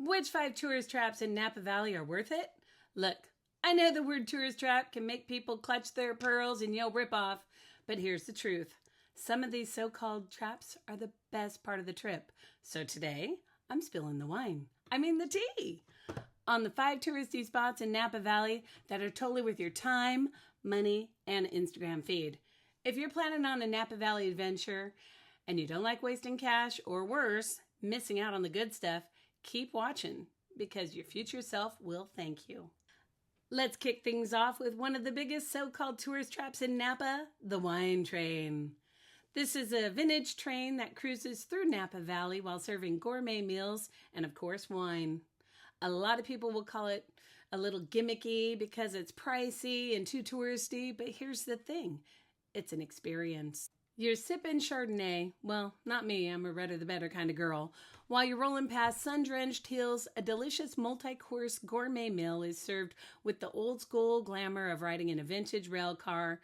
Which 5 tourist traps in Napa Valley are worth it? Look, I know the word tourist trap can make people clutch their pearls and yell rip off, but here's the truth. Some of these so-called traps are the best part of the trip. So today, I'm spilling the wine. I mean the tea. On the 5 touristy spots in Napa Valley that are totally worth your time, money, and Instagram feed. If you're planning on a Napa Valley adventure and you don't like wasting cash, or worse, missing out on the good stuff, keep watching because your future self will thank you. Let's kick things off with one of the biggest so-called tourist traps in Napa, the wine train. This is a vintage train that cruises through Napa Valley while serving gourmet meals and, of course, wine. A lot of people will call it a little gimmicky because it's pricey and too touristy, but here's the thing. It's an experience. You're sipping Chardonnay. Well, not me. I'm a redder the better kind of girl. While you're rolling past sun-drenched hills, a delicious multi-course gourmet meal is served with the old-school glamour of riding in a vintage rail car,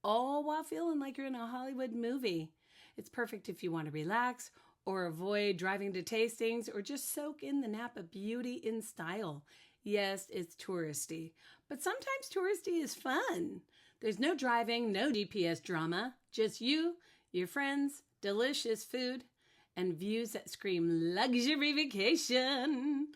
all while feeling like you're in a Hollywood movie. It's perfect if you want to relax or avoid driving to tastings or just soak in the Napa beauty in style. Yes, it's touristy, but sometimes touristy is fun. There's no driving, no GPS drama, just you, your friends, delicious food, and views that scream luxury vacation.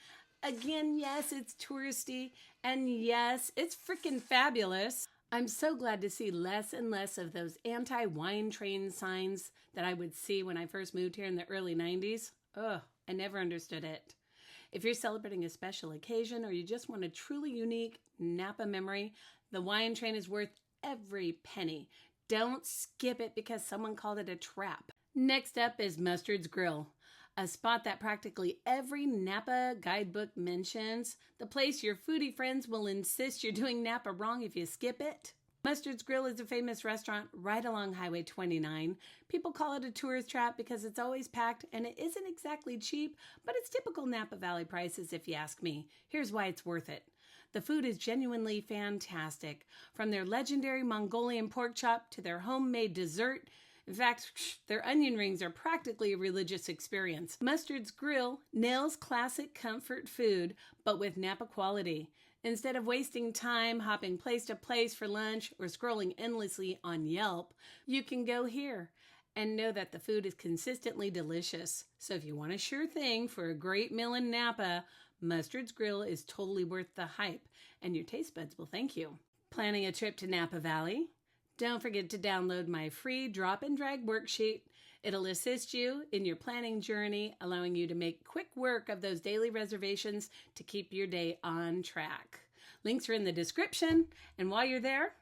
Again, yes, it's touristy, and yes, it's freaking fabulous. I'm so glad to see less and less of those anti-wine train signs that I would see when I first moved here in the early 90s. Ugh, I never understood it. If you're celebrating a special occasion or you just want a truly unique Napa memory, the wine train is worth every penny. Don't skip it because someone called it a trap. Next up is Mustard's Grill, a spot that practically every Napa guidebook mentions, the place your foodie friends will insist you're doing Napa wrong if you skip it. Mustard's Grill is a famous restaurant right along Highway 29. People call it a tourist trap because it's always packed and it isn't exactly cheap, but it's typical Napa Valley prices if you ask me. Here's why it's worth it. The food is genuinely fantastic, from their legendary Mongolian pork chop to their homemade dessert. In fact, their onion rings are practically a religious experience. Mustard's Grill nails classic comfort food, but with Napa quality. Instead of wasting time hopping place to place for lunch or scrolling endlessly on Yelp, you can go here and know that the food is consistently delicious. So if you want a sure thing for a great meal in Napa, Mustard's Grill is totally worth the hype, and your taste buds will thank you. Planning a trip to Napa Valley? Don't forget to download my free drop and drag worksheet. It'll assist you in your planning journey, allowing you to make quick work of those daily reservations to keep your day on track. Links are in the description, and while you're there,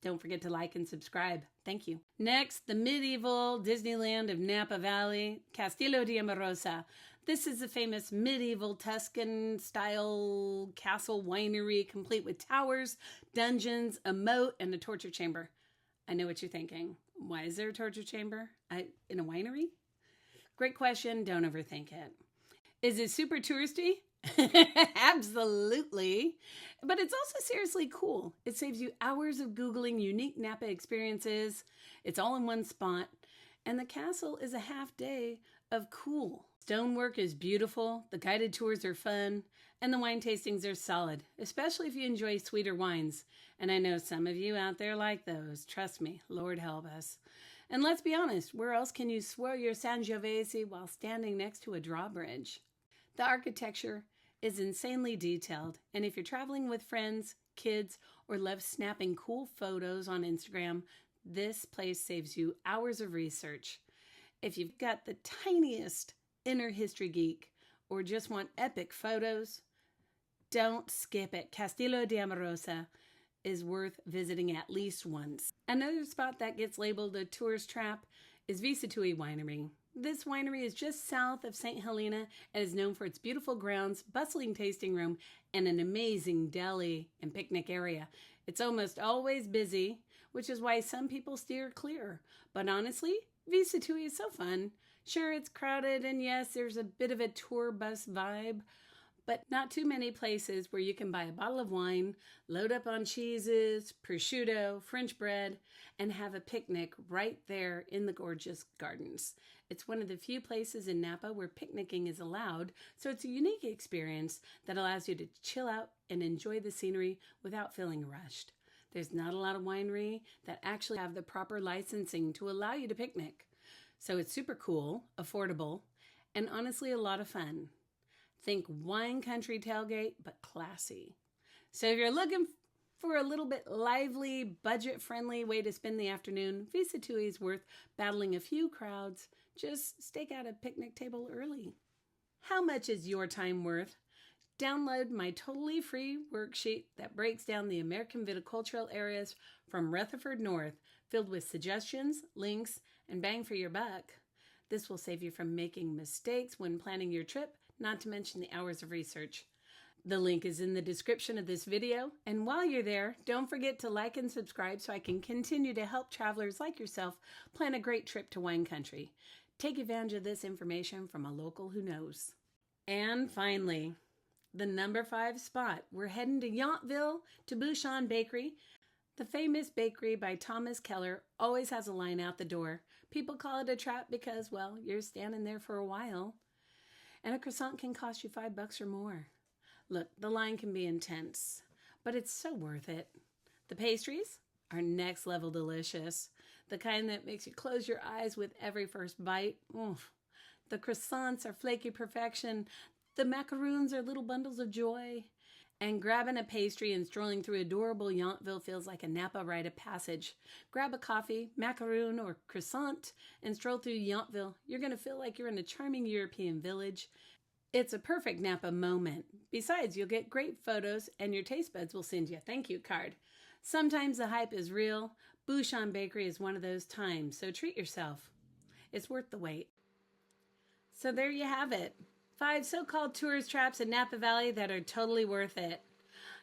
don't forget to like and subscribe. Thank you. Next, the medieval Disneyland of Napa Valley, Castillo di Amorosa. This is a famous medieval Tuscan-style castle winery complete with towers, dungeons, a moat, and a torture chamber. I know what you're thinking. Why is there a torture chamber in a winery? Great question. Don't overthink it. Is it super touristy? Absolutely. But it's also seriously cool. It saves you hours of Googling unique Napa experiences. It's all in one spot. And the castle is a half day of cool. Stonework is beautiful, the guided tours are fun, and the wine tastings are solid, especially if you enjoy sweeter wines. And I know some of you out there like those. Trust me, Lord help us. And let's be honest, where else can you swirl your Sangiovese while standing next to a drawbridge? The architecture is insanely detailed, and if you're traveling with friends, kids, or love snapping cool photos on Instagram, this place saves you hours of research. If you've got the tiniest inner history geek or just want epic photos, don't skip it. Castillo di Amorosa is worth visiting at least once. Another spot that gets labeled a tourist trap is Visitui Winery. This winery is just south of St. Helena and is known for its beautiful grounds, bustling tasting room, and an amazing deli and picnic area. It's almost always busy, which is why some people steer clear. But honestly, Visitui is so fun. Sure, it's crowded, and yes, there's a bit of a tour bus vibe, but not too many places where you can buy a bottle of wine, load up on cheeses, prosciutto, French bread, and have a picnic right there in the gorgeous gardens. It's one of the few places in Napa where picnicking is allowed, so it's a unique experience that allows you to chill out and enjoy the scenery without feeling rushed. There's not a lot of winery that actually have the proper licensing to allow you to picnic. So it's super cool, affordable, and honestly a lot of fun. Think wine country tailgate, but classy. So if you're looking for a little bit lively, budget-friendly way to spend the afternoon, Visa Tui is worth battling a few crowds. Just stake out a picnic table early. How much is your time worth? Download my totally free worksheet that breaks down the American viticultural areas from Rutherford north, filled with suggestions, links, and bang for your buck. This will save you from making mistakes when planning your trip, not to mention the hours of research. The link is in the description of this video, and while you're there, don't forget to like and subscribe so I can continue to help travelers like yourself plan a great trip to wine country. Take advantage of this information from a local who knows. And finally, the number 5 spot. We're heading to Yountville to Bouchon Bakery. The famous bakery by Thomas Keller always has a line out the door. People call it a trap because, well, you're standing there for a while. And a croissant can cost you $5 or more. Look, the line can be intense, but it's so worth it. The pastries are next level delicious. The kind that makes you close your eyes with every first bite. Oof. The croissants are flaky perfection. The macaroons are little bundles of joy. And grabbing a pastry and strolling through adorable Yountville feels like a Napa rite of passage. Grab a coffee, macaroon, or croissant and stroll through Yountville. You're going to feel like you're in a charming European village. It's a perfect Napa moment. Besides, you'll get great photos and your taste buds will send you a thank you card. Sometimes the hype is real. Bouchon Bakery is one of those times, so treat yourself. It's worth the wait. So there you have it. 5 so-called tourist traps in Napa Valley that are totally worth it.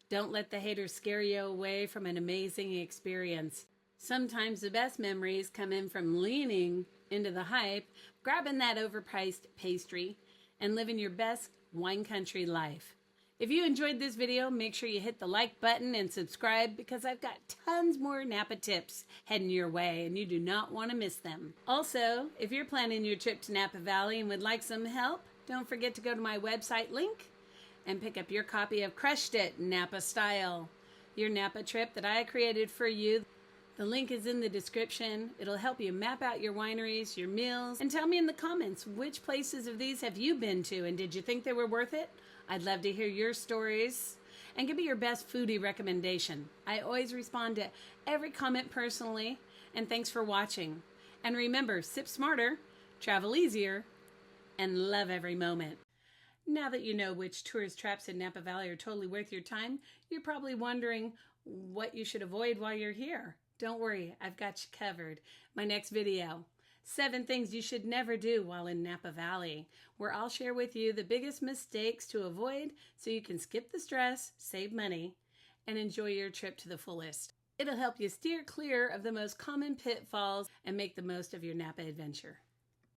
Don't let the haters scare you away from an amazing experience. Sometimes the best memories come in from leaning into the hype, grabbing that overpriced pastry, and living your best wine country life. If you enjoyed this video, make sure you hit the like button and subscribe because I've got tons more Napa tips heading your way and you do not want to miss them. Also, if you're planning your trip to Napa Valley and would like some help, don't forget to go to my website link and pick up your copy of Crushed It Napa Style, your Napa trip that I created for you. The link is in the description. It'll help you map out your wineries, your meals, and tell me in the comments which places of these have you been to and did you think they were worth it? I'd love to hear your stories and give me your best foodie recommendation. I always respond to every comment personally, and thanks for watching. And remember, sip smarter, travel easier, and love every moment. Now that you know which tourist traps in Napa Valley are totally worth your time, you're probably wondering what you should avoid while you're here. Don't worry, I've got you covered. My next video, 7 things you should never do while in Napa Valley, where I'll share with you the biggest mistakes to avoid so you can skip the stress, save money, and enjoy your trip to the fullest. It'll help you steer clear of the most common pitfalls and make the most of your Napa adventure.